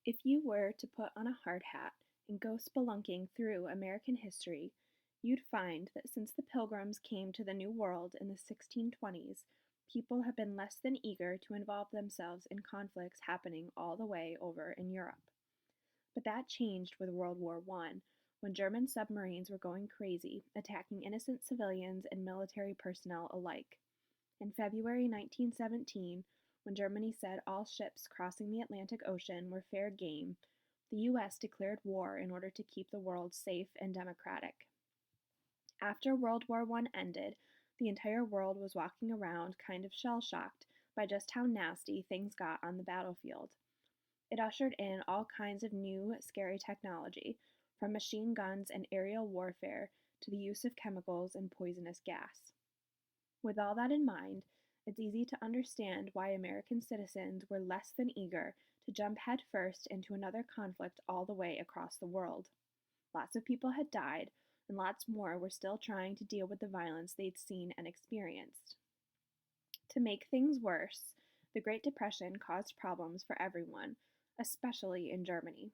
If you were to put on a hard hat and go spelunking through American history, you'd find that since the Pilgrims came to the New World in the 1620s, people have been less than eager to involve themselves in conflicts happening all the way over in Europe. But that changed with World War I, when German submarines were going crazy, attacking innocent civilians and military personnel alike. In February 1917, when Germany said all ships crossing the Atlantic Ocean were fair game, the U.S. declared war in order to keep the world safe and democratic. After World War I ended, the entire world was walking around kind of shell shocked by just how nasty things got on the battlefield. It ushered in all kinds of new, scary technology, from machine guns and aerial warfare to the use of chemicals and poisonous gas. With all that in mind, it's easy to understand why American citizens were less than eager to jump headfirst into another conflict all the way across the world. Lots of people had died, and lots more were still trying to deal with the violence they'd seen and experienced. To make things worse, the Great Depression caused problems for everyone, especially in Germany.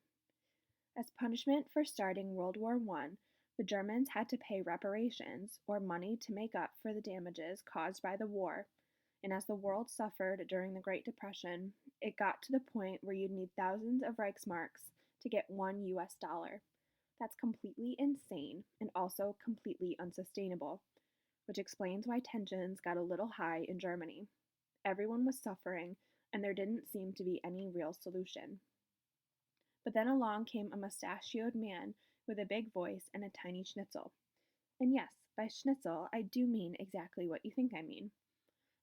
As punishment for starting World War I, the Germans had to pay reparations, or money to make up for the damages caused by the war, and as the world suffered during the Great Depression, it got to the point where you'd need thousands of Reichsmarks to get $1. That's completely insane and also completely unsustainable, which explains why tensions got a little high in Germany. Everyone was suffering, and there didn't seem to be any real solution. But then along came a mustachioed man with a big voice and a tiny schnitzel. And yes, by schnitzel, I do mean exactly what you think I mean.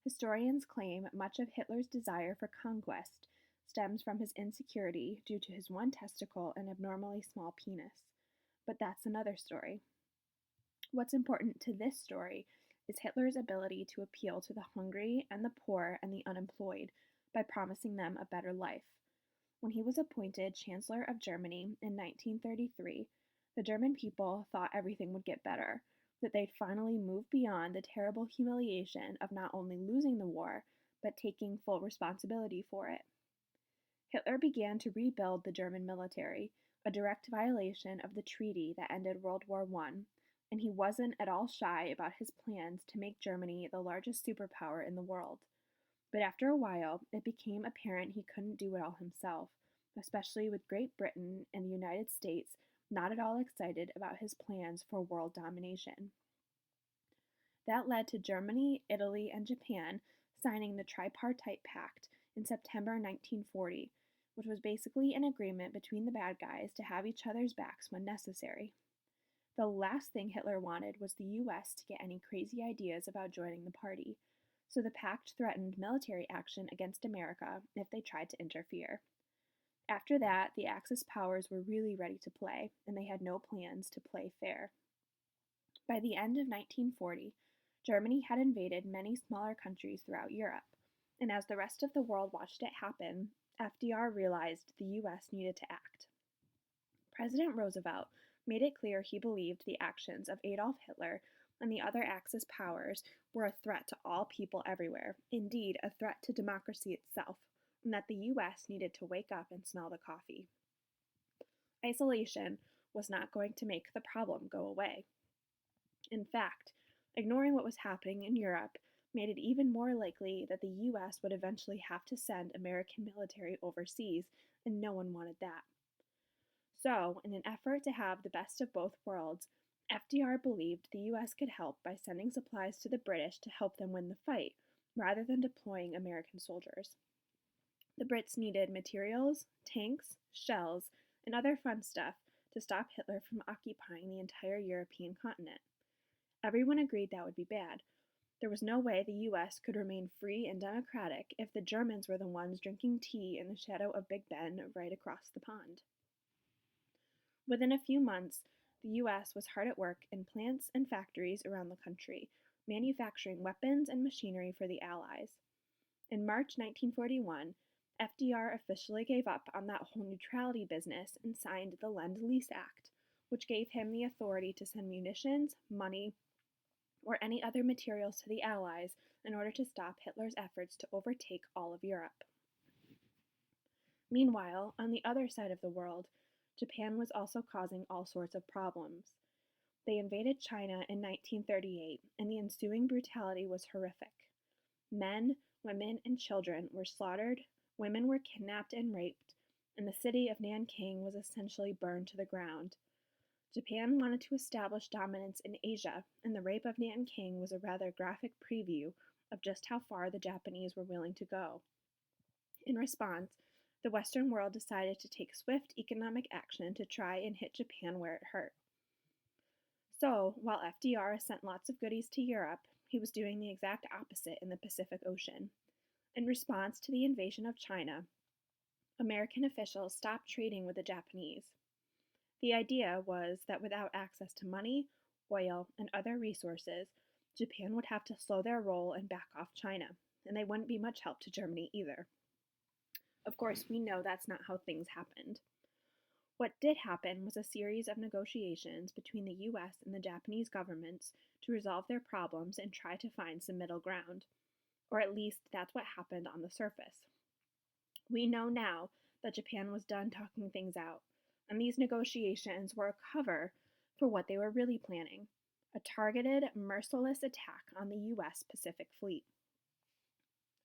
Historians claim much of Hitler's desire for conquest stems from his insecurity due to his one testicle and abnormally small penis. But that's another story. What's important to this story is Hitler's ability to appeal to the hungry and the poor and the unemployed by promising them a better life. When he was appointed Chancellor of Germany in 1933, the German people thought everything would get better, that they'd finally move beyond the terrible humiliation of not only losing the war, but taking full responsibility for it. Hitler began to rebuild the German military, a direct violation of the treaty that ended World War I, and he wasn't at all shy about his plans to make Germany the largest superpower in the world. But after a while, it became apparent he couldn't do it all himself, especially with Great Britain and the United States not at all excited about his plans for world domination. That led to Germany, Italy, and Japan signing the Tripartite Pact in September 1940, which was basically an agreement between the bad guys to have each other's backs when necessary. The last thing Hitler wanted was the US to get any crazy ideas about joining the party, so the pact threatened military action against America if they tried to interfere. After that, the Axis powers were really ready to play, and they had no plans to play fair. By the end of 1940, Germany had invaded many smaller countries throughout Europe, and as the rest of the world watched it happen, FDR realized the US needed to act. President Roosevelt made it clear he believed the actions of Adolf Hitler and the other Axis powers were a threat to all people everywhere, indeed a threat to democracy itself, and that the US needed to wake up and smell the coffee. Isolation was not going to make the problem go away. In fact, ignoring what was happening in Europe made it even more likely that the US would eventually have to send American military overseas, and no one wanted that. So, in an effort to have the best of both worlds, FDR believed the US could help by sending supplies to the British to help them win the fight, rather than deploying American soldiers. The Brits needed materials, tanks, shells, and other fun stuff to stop Hitler from occupying the entire European continent. Everyone agreed that would be bad. There was no way the US could remain free and democratic if the Germans were the ones drinking tea in the shadow of Big Ben right across the pond. Within a few months, the US was hard at work in plants and factories around the country, manufacturing weapons and machinery for the Allies. In March 1941, FDR officially gave up on that whole neutrality business and signed the Lend-Lease Act, which gave him the authority to send munitions, money, or any other materials to the Allies in order to stop Hitler's efforts to overtake all of Europe. Meanwhile, on the other side of the world, Japan was also causing all sorts of problems. They invaded China in 1938, and the ensuing brutality was horrific. Men, women, and children were slaughtered, women were kidnapped and raped, and the city of Nanking was essentially burned to the ground. Japan wanted to establish dominance in Asia, and the rape of Nanking was a rather graphic preview of just how far the Japanese were willing to go. In response, the Western world decided to take swift economic action to try and hit Japan where it hurt. So, while FDR sent lots of goodies to Europe, he was doing the exact opposite in the Pacific Ocean. In response to the invasion of China, American officials stopped trading with the Japanese. The idea was that without access to money, oil, and other resources, Japan would have to slow their roll and back off China, and they wouldn't be much help to Germany either. Of course, we know that's not how things happened. What did happen was a series of negotiations between the US and the Japanese governments to resolve their problems and try to find some middle ground. Or at least that's what happened on the surface. We know now that Japan was done talking things out, and these negotiations were a cover for what they were really planning: a targeted, merciless attack on the US Pacific Fleet.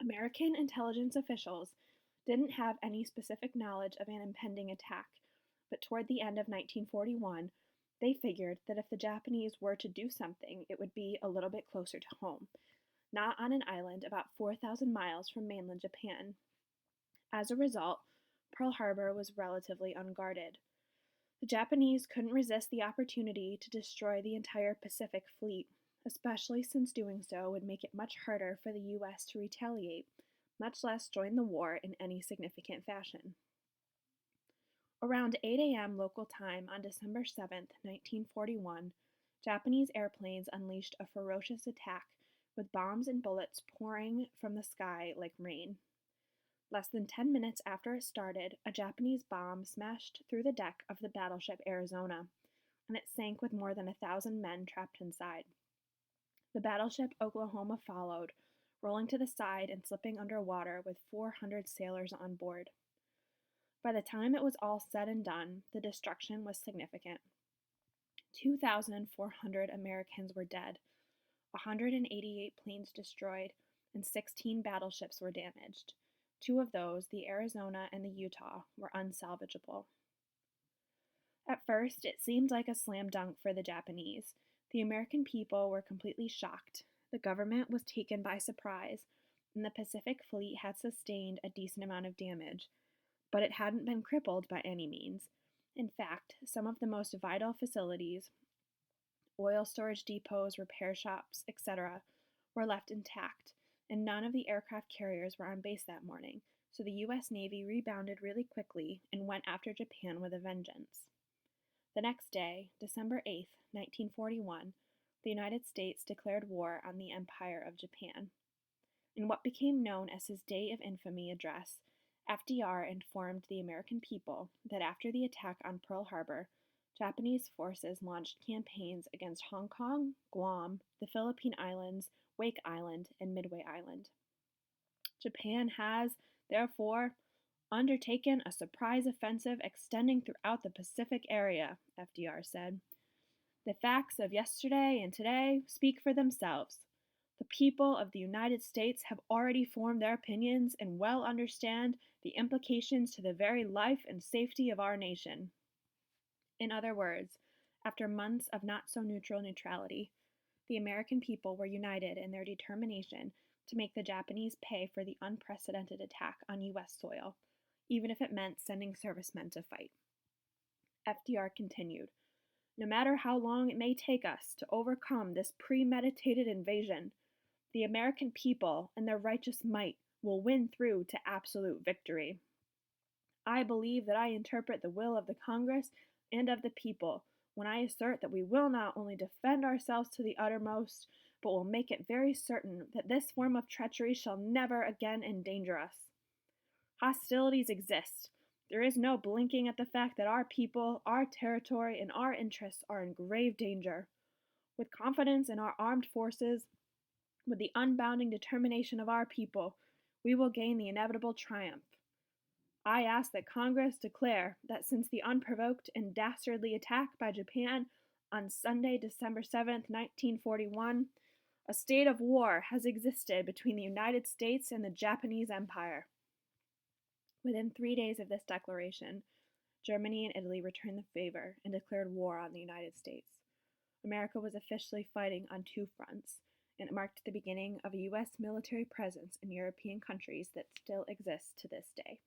American intelligence officials didn't have any specific knowledge of an impending attack, but toward the end of 1941, they figured that if the Japanese were to do something, it would be a little bit closer to home, not on an island about 4,000 miles from mainland Japan. As a result, Pearl Harbor was relatively unguarded. The Japanese couldn't resist the opportunity to destroy the entire Pacific Fleet, especially since doing so would make it much harder for the US to retaliate, much less join the war in any significant fashion. Around 8 a.m. local time on December 7, 1941, Japanese airplanes unleashed a ferocious attack with bombs and bullets pouring from the sky like rain. Less than 10 minutes after it started, a Japanese bomb smashed through the deck of the battleship Arizona, and it sank with more than 1,000 men trapped inside. The battleship Oklahoma followed, rolling to the side and slipping underwater with 400 sailors on board. By the time it was all said and done, the destruction was significant. 2,400 Americans were dead, 188 planes destroyed, and 16 battleships were damaged. 2 of those, the Arizona and the Utah, were unsalvageable. At first, it seemed like a slam dunk for the Japanese. The American people were completely shocked. The government was taken by surprise, and the Pacific Fleet had sustained a decent amount of damage, but it hadn't been crippled by any means. In fact, some of the most vital facilities, oil storage depots, repair shops, etc., were left intact, and none of the aircraft carriers were on base that morning, so the U.S. Navy rebounded really quickly and went after Japan with a vengeance. The next day, December 8, 1941, the United States declared war on the Empire of Japan. In what became known as his Day of Infamy address, FDR informed the American people that after the attack on Pearl Harbor, Japanese forces launched campaigns against Hong Kong, Guam, the Philippine Islands, Wake Island, and Midway Island. Japan has, therefore, undertaken a surprise offensive extending throughout the Pacific area, FDR said. The facts of yesterday and today speak for themselves. The people of the United States have already formed their opinions and well understand the implications to the very life and safety of our nation. In other words, after months of not-so-neutral neutrality, the American people were united in their determination to make the Japanese pay for the unprecedented attack on U.S. soil, even if it meant sending servicemen to fight. FDR continued, "No matter how long it may take us to overcome this premeditated invasion, the American people and their righteous might will win through to absolute victory. I believe that I interpret the will of the Congress and of the people when I assert that we will not only defend ourselves to the uttermost, but will make it very certain that this form of treachery shall never again endanger us. Hostilities exist. There is no blinking at the fact that our people, our territory, and our interests are in grave danger. With confidence in our armed forces, with the unbounding determination of our people, we will gain the inevitable triumph. I ask that Congress declare that since the unprovoked and dastardly attack by Japan on Sunday, December 7th, 1941, a state of war has existed between the United States and the Japanese Empire. Within 3 days of this declaration, Germany and Italy returned the favor and declared war on the United States. America was officially fighting on two fronts, and it marked the beginning of a U.S. military presence in European countries that still exists to this day.